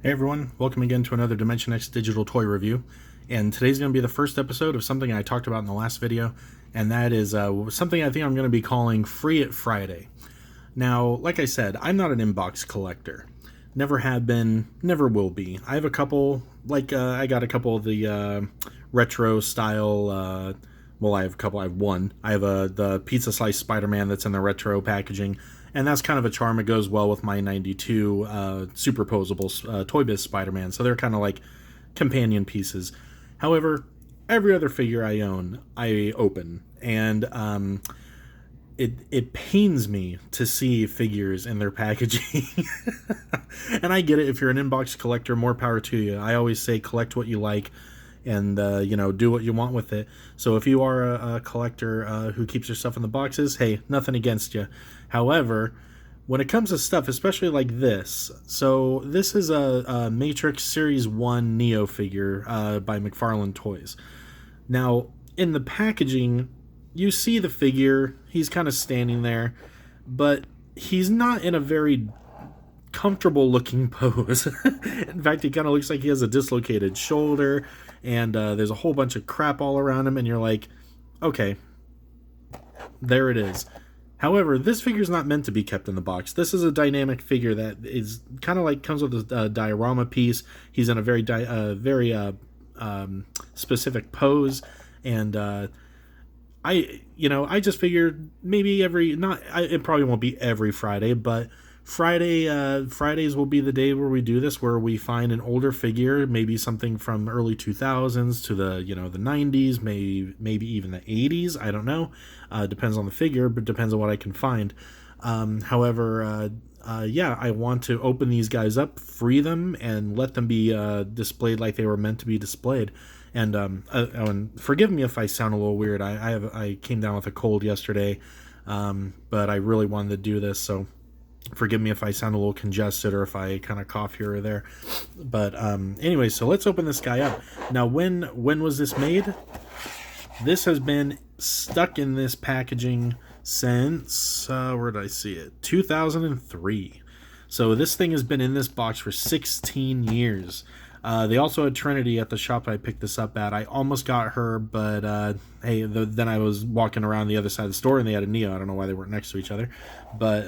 Hey everyone, welcome again to another Dimension X digital toy review. And today's going to be the first episode of something I talked about in the last video, and that is something I think I'm going to be calling Free It Friday. Now, like I said, I'm not an inbox collector. Never have been, never will be. I have a couple, I got a couple of the retro style, I have a couple, I have one. I have the Pizza Slice Spider-Man that's in the retro packaging, and that's kind of a charm. It goes well with my 92 superposable Toy Biz Spider-Man, so they're kind of like companion pieces. However, every other figure I own, I open, and it pains me to see figures in their packaging. And I get it, if you're an inbox collector, more power to you. I always say collect what you like, and do what you want with it. So if you are a collector who keeps your stuff in the boxes, hey, nothing against you. However, when it comes to stuff, especially like this, so this is a Matrix Series 1 Neo figure by McFarlane Toys. Now, in the packaging, you see the figure, he's kind of standing there, but he's not in a very comfortable looking pose. In fact, he kind of looks like he has a dislocated shoulder, and there's a whole bunch of crap all around him, and you're like, okay, there it is. However, this figure is not meant to be kept in the box. This is a dynamic figure that is kind of like comes with a diorama piece. He's in a very specific pose, and I just figured maybe it probably won't be every Friday, but Fridays will be the day where we do this, where we find an older figure, maybe something from early 2000s to the 90s, maybe even the 80s. I don't know. Depends on the figure, but depends on what I can find. However, I want to open these guys up, free them, and let them be displayed like they were meant to be displayed. And forgive me if I sound a little weird. I came down with a cold yesterday, but I really wanted to do this, so forgive me if I sound a little congested or if I kind of cough here or there. But anyway, so let's open this guy up. Now, when was this made? This has been stuck in this packaging since, where did I see it? 2003. So this thing has been in this box for 16 years. They also had Trinity at the shop I picked this up at. I almost got her, but hey, then I was walking around the other side of the store and they had a Neo. I don't know why they weren't next to each other, but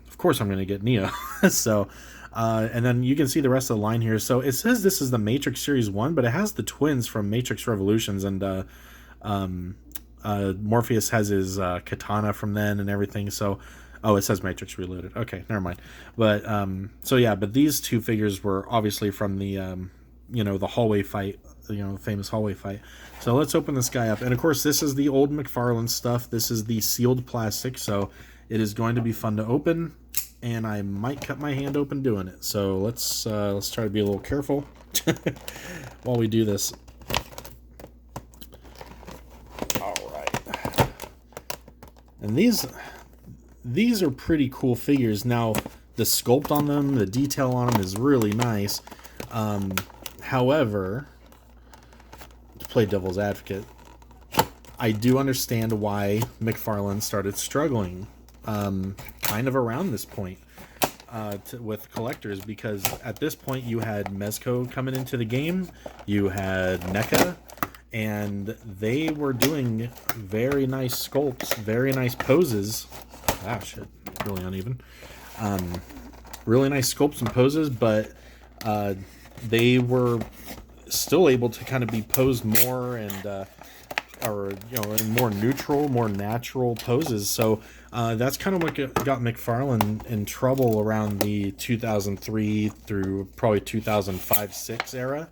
of course I'm going to get Neo. So, and then you can see the rest of the line here. So it says this is the Matrix Series 1, but it has the twins from Matrix Revolutions, and Morpheus has his katana from then and everything. So, oh, it says Matrix Reloaded. Okay, never mind. But, so yeah, but these two figures were obviously from the, the hallway fight, the famous hallway fight. So let's open this guy up. And of course, this is the old McFarlane stuff. This is the sealed plastic, so it is going to be fun to open, and I might cut my hand open doing it. So let's try to be a little careful while we do this. All right. And these are pretty cool figures. Now, the sculpt on them, the detail on them is really nice. However, to play devil's advocate, I do understand why McFarlane started struggling kind of around this point with collectors, because at this point you had Mezco coming into the game, you had NECA, and they were doing very nice sculpts, very nice poses. Ah, shit, really uneven. Really nice sculpts and poses, but they were still able to kind of be posed more and in more neutral, more natural poses. So that's kind of what got McFarlane in trouble around the 2003 through probably 2005-6 era,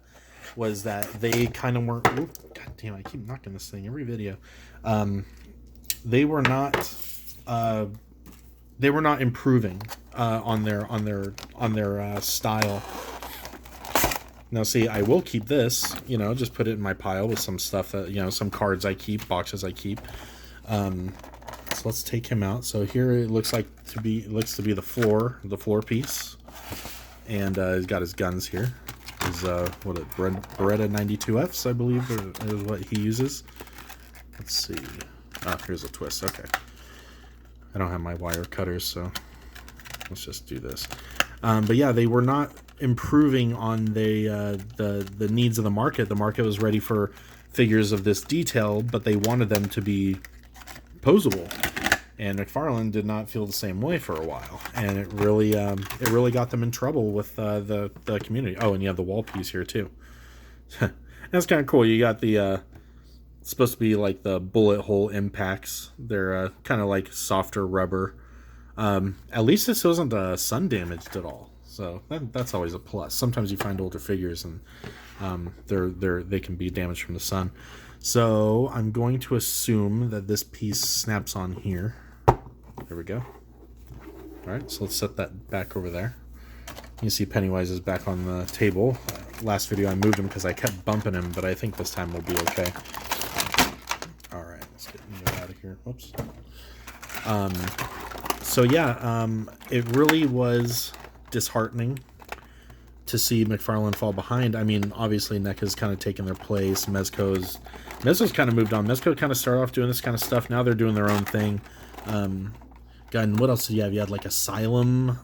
was that they kind of weren't. God damn! I keep knocking this thing every video. They were not improving on their style. Now, see, I will keep this, just put it in my pile with some stuff that, some cards I keep, boxes I keep. So let's take him out. So here it looks to be the floor piece. And he's got his guns here. His, Beretta 92Fs, I believe, is what he uses. Let's see. Oh, here's a twist. Okay. I don't have my wire cutters, so let's just do this. But yeah, they were not improving on the needs of the market. The market was ready for figures of this detail, but they wanted them to be posable. And McFarlane did not feel the same way for a while, and it really got them in trouble with the community. Oh, and you have the wall piece here too. That's kind of cool. You got the it's supposed to be like the bullet hole impacts. They're kind of like softer rubber. At least this wasn't sun damaged at all, so that's always a plus. Sometimes you find older figures and they can be damaged from the sun. So I'm going to assume that this piece snaps on here. There we go. Alright, so let's set that back over there. You can see Pennywise is back on the table. Last video I moved him because I kept bumping him, but I think this time we'll be okay. Alright, let's get Neo out of here. Whoops. So yeah, it really was disheartening to see McFarlane fall behind. I mean, obviously NECA's kind of taken their place. Mezco's kind of moved on. Mezco kind of started off doing this kind of stuff. Now they're doing their own thing. God, and what else did you have? You had like Asylum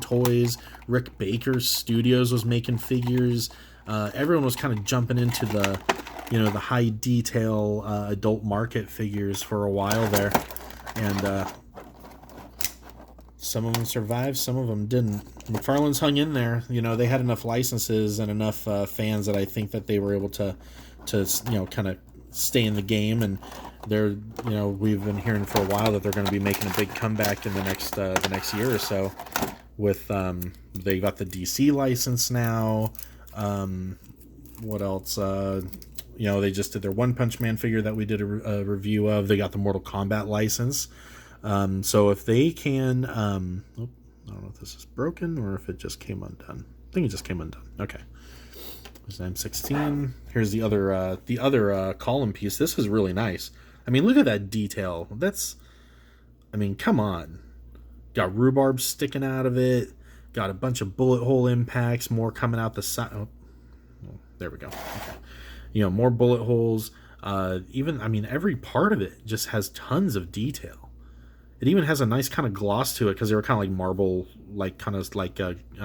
Toys. Rick Baker's Studios was making figures. Everyone was kind of jumping into the high detail adult market figures for a while there, and some of them survived, some of them didn't. McFarlane's hung in there. They had enough licenses and enough fans that I think that they were able to kind of stay in the game, and they're we've been hearing for a while that they're going to be making a big comeback in the next year or so. With they got the DC license now. What else? They just did their One Punch Man figure that we did a review of. They got the Mortal Kombat license. So if they can, I don't know if this is broken or if it just came undone. I think it just came undone. Okay. There's an M16. Here's the other column piece. This is really nice. I mean, look at that detail. Come on. Got rhubarb sticking out of it. Got a bunch of bullet hole impacts. More coming out the side. Oh, there we go. Okay. More bullet holes. Every part of it just has tons of detail. It even has a nice kind of gloss to it because they were kind of like marble, like kind of like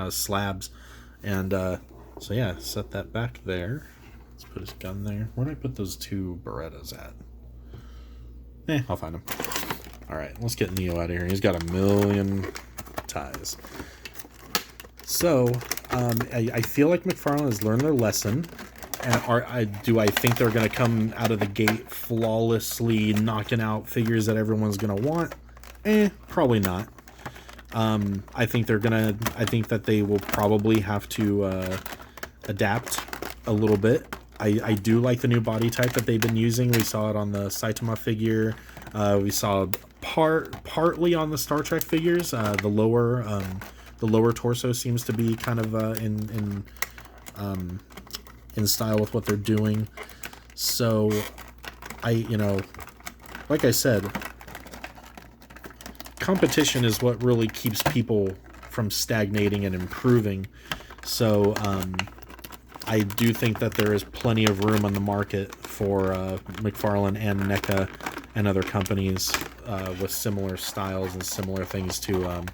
slabs. And so yeah, set that back there. Let's put his gun there. Where did I put those two Berettas at? I'll find them. All right, let's get Neo out of here. He's got a million ties. So I feel like McFarlane has learned their lesson. And do I think they're going to come out of the gate flawlessly knocking out figures that everyone's going to want? Probably not. I think that they will probably have to adapt a little bit. I do like the new body type that they've been using. We saw it on the Saitama figure. We saw partly on the Star Trek figures. The lower torso seems to be kind of in style with what they're doing. So like I said, competition is what really keeps people from stagnating and improving. So I do think that there is plenty of room on the market for McFarlane and NECA and other companies with similar styles and similar things to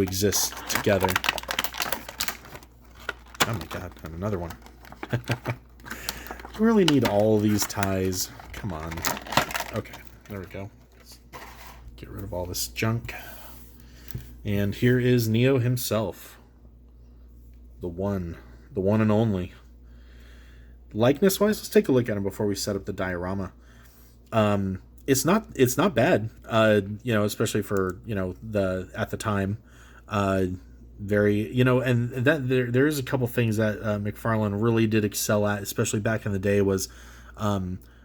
exist together. Oh my god, and another one. We really need all these ties. Come on. Okay, there we go. Let's get rid of all this junk. And here is Neo himself. The one and only. Likeness wise, let's take a look at him before we set up the diorama. It's not bad, especially for at the time. Very, and that there is a couple things that McFarlane really did excel at, especially back in the day, was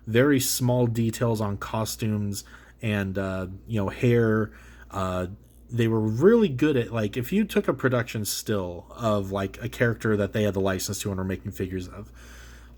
very small details on costumes and hair. They were really good at, like, if you took a production still of like a character that they had the license to and were making figures of,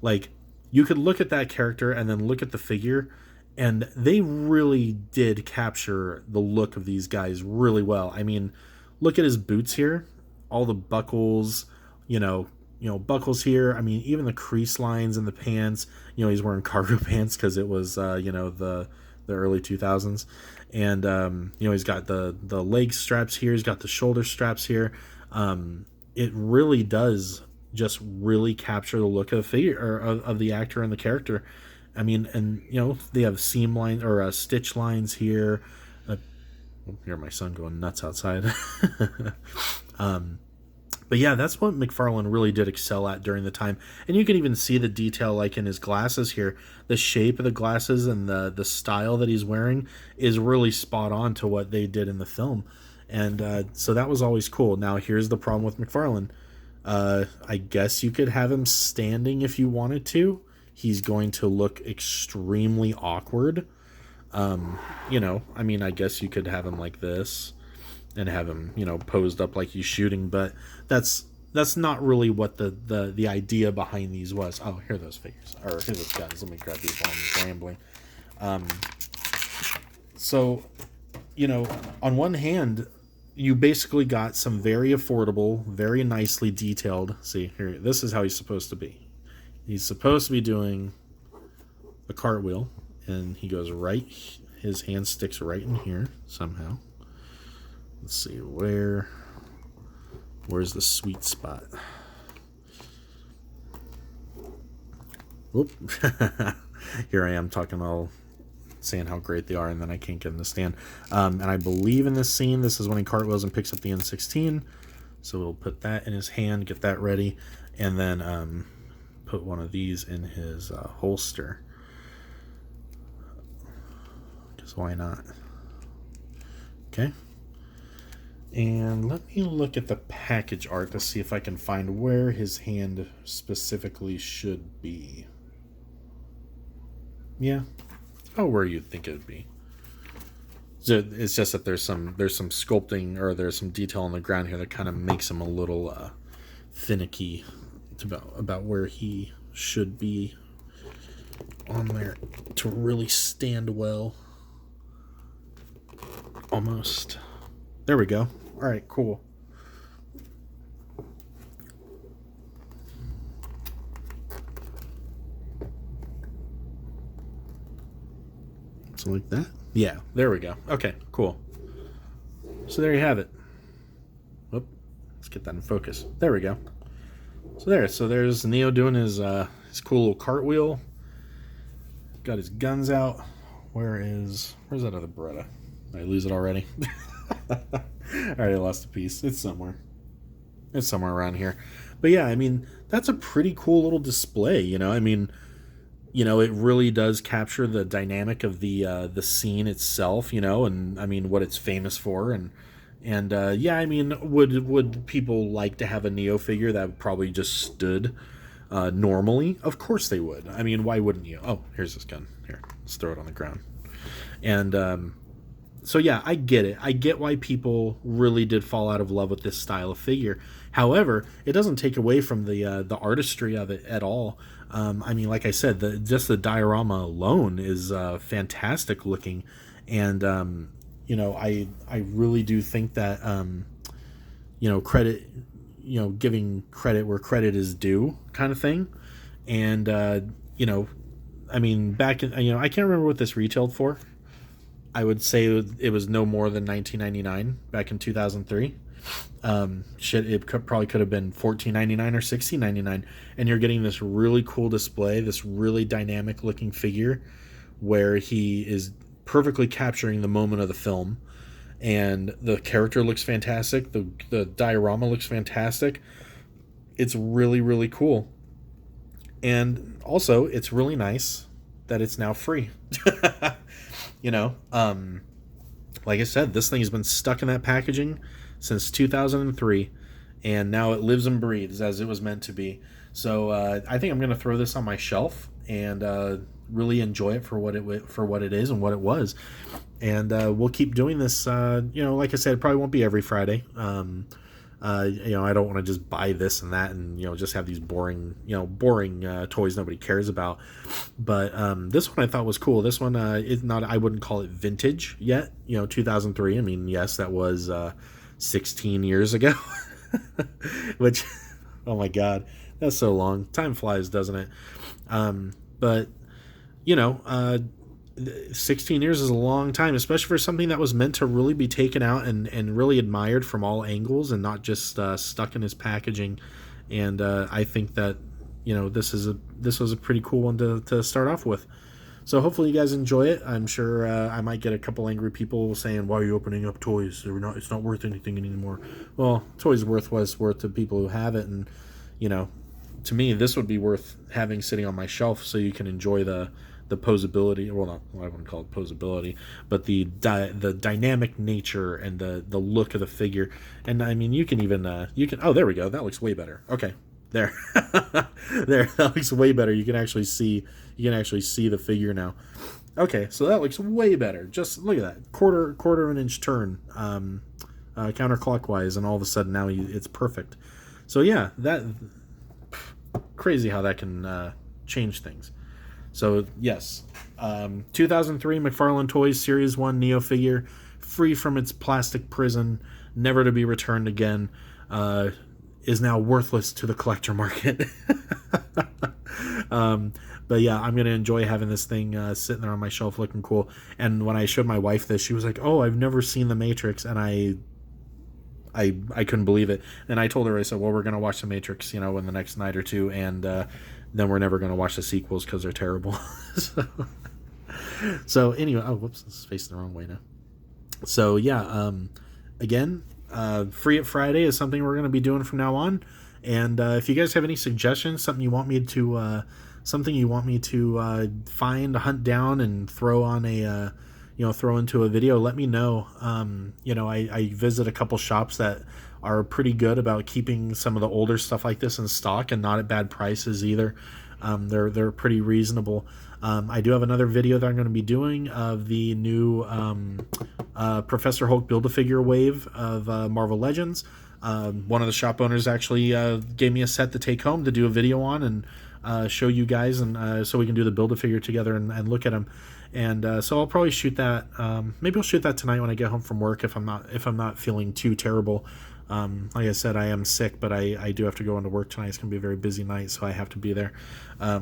like, you could look at that character and then look at the figure, and they really did capture the look of these guys really well. I mean, look at his boots here, all the buckles, buckles here. I mean, even the crease lines in the pants. He's wearing cargo pants because it was the the early 2000s. And he's got the leg straps here, he's got the shoulder straps here. It really does just really capture the look of the figure, or of the actor and the character. I mean, and they have seam lines, or stitch lines here. Hear my son going nuts outside. But yeah, that's what McFarlane really did excel at during the time. And you can even see the detail, like in his glasses here. The shape of the glasses and the style that he's wearing is really spot on to what they did in the film. And so that was always cool. Now, here's the problem with McFarlane. I guess you could have him standing if you wanted to. He's going to look extremely awkward. I guess you could have him like this and have him, posed up like he's shooting, but that's not really what the idea behind these was. Oh, here are those figures, or here are those guns. Let me grab these while I'm rambling. So, on one hand, you basically got some very affordable, very nicely detailed. See here, this is how he's supposed to be. He's supposed to be doing a cartwheel, and he goes right. His hand sticks right in here somehow. Let's see, where's the sweet spot? Whoop. Here I am talking all, saying how great they are, and then I can't get in the stand. And I believe in this scene, this is when he cartwheels and picks up the N16. So we'll put that in his hand, get that ready, and then put one of these in his holster. Because why not? Okay. And let me look at the package art to see if I can find where his hand specifically should be. Yeah. Oh, where you'd think it would be. So it's just that there's some sculpting, or there's some detail on the ground here that kind of makes him a little finicky about where he should be on there to really stand well. Almost. There we go. All right, cool. So like that? Yeah, there we go. Okay, cool. So there you have it. Whoop. Let's get that in focus. There we go. So there's Neo doing his cool little cartwheel. Got his guns out. Where's that other Beretta? Did I lose it already? Alright, I lost a piece. It's somewhere around here. But yeah, I mean, that's a pretty cool little display, I mean, it really does capture the dynamic of the scene itself, and I mean what it's famous for, and yeah, I mean, would people like to have a Neo figure that probably just stood normally? Of course they would. I mean, why wouldn't you? Oh, here's this gun. Here, let's throw it on the ground. And so yeah, I get it. I get why people really did fall out of love with this style of figure. However, it doesn't take away from the artistry of it at all. I mean, like I said, just the diorama alone is fantastic looking, and I really do think that credit, giving credit where credit is due, kind of thing. And I mean, back in I can't remember what this retailed for. I would say it was no more than $19.99 back in 2003. It probably could have been $14.99 or $16.99, and you're getting this really cool display, this really dynamic looking figure, where he is perfectly capturing the moment of the film, and the character looks fantastic. The diorama looks fantastic. It's really, really cool, and also it's really nice that it's now free. Like I said, this thing has been stuck in that packaging since 2003, and now it lives and breathes as it was meant to be. So I think I'm going to throw this on my shelf and really enjoy it for what it is and what it was. And we'll keep doing this. Like I said, it probably won't be every Friday. I don't want to just buy this and that and just have these boring toys nobody cares about. But this one I thought was cool. This one is not, I wouldn't call it vintage yet. 2003. I mean, yes, that was 16 years ago. Which, oh my god, that's so long. Time flies, doesn't it? But 16 years is a long time, especially for something that was meant to really be taken out and really admired from all angles and not just stuck in his packaging. And I think that, this was a pretty cool one to start off with. So hopefully you guys enjoy it. I'm sure I might get a couple angry people saying, "Why are you opening up toys? It's not worth anything anymore." Well, toys worth what it's worth to people who have it, and to me, this would be worth having sitting on my shelf so you can enjoy the posability. Well, not, I wouldn't call it posability, but the dynamic nature and the look of the figure. And I mean, you can even Oh, there we go. That looks way better. Okay, there, there. That looks way better. You can actually see the figure now. Okay, so that looks way better. Just look at that quarter of an inch turn, counterclockwise, and all of a sudden now it's perfect. So yeah, that crazy how that can change things. So yes, 2003 McFarlane Toys Series 1 Neo figure, free from its plastic prison, never to be returned again, is now worthless to the collector market. But yeah, I'm going to enjoy having this thing sitting there on my shelf looking cool. And when I showed my wife this, she was like, "Oh, I've never seen The Matrix," and I couldn't believe it. And I told her, I said, "Well, we're going to watch The Matrix, in the next night or two, and then we're never going to watch the sequels because they're terrible." So anyway, oh, whoops, it's facing the wrong way now. So yeah, again, Free It Friday is something we're going to be doing from now on. And if you guys have any suggestions, something you want me to find, hunt down, and throw on a throw into a video, let me know. I visit a couple shops that are pretty good about keeping some of the older stuff like this in stock and not at bad prices either. They're pretty reasonable. I do have another video that I'm going to be doing of the new Professor Hulk Build-A-Figure wave of Marvel Legends. One of the shop owners actually gave me a set to take home to do a video on and show you guys, and so we can do the Build-A-Figure together and look at them. And so I'll probably shoot that. Maybe I'll shoot that tonight when I get home from work if I'm not feeling too terrible. Like I said, I am sick, but I do have to go into work tonight. It's going to be a very busy night, so I have to be there.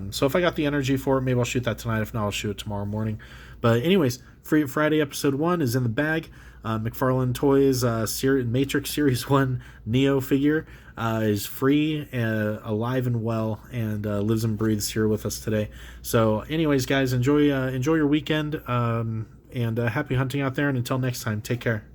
So if I got the energy for it, maybe I'll shoot that tonight. If not, I'll shoot it tomorrow morning. But anyways, Free Friday episode 1 is in the bag. McFarlane Toys Matrix Series 1 Neo figure is free, alive and well, and lives and breathes here with us today. So anyways, guys, enjoy your weekend, and happy hunting out there. And until next time, take care.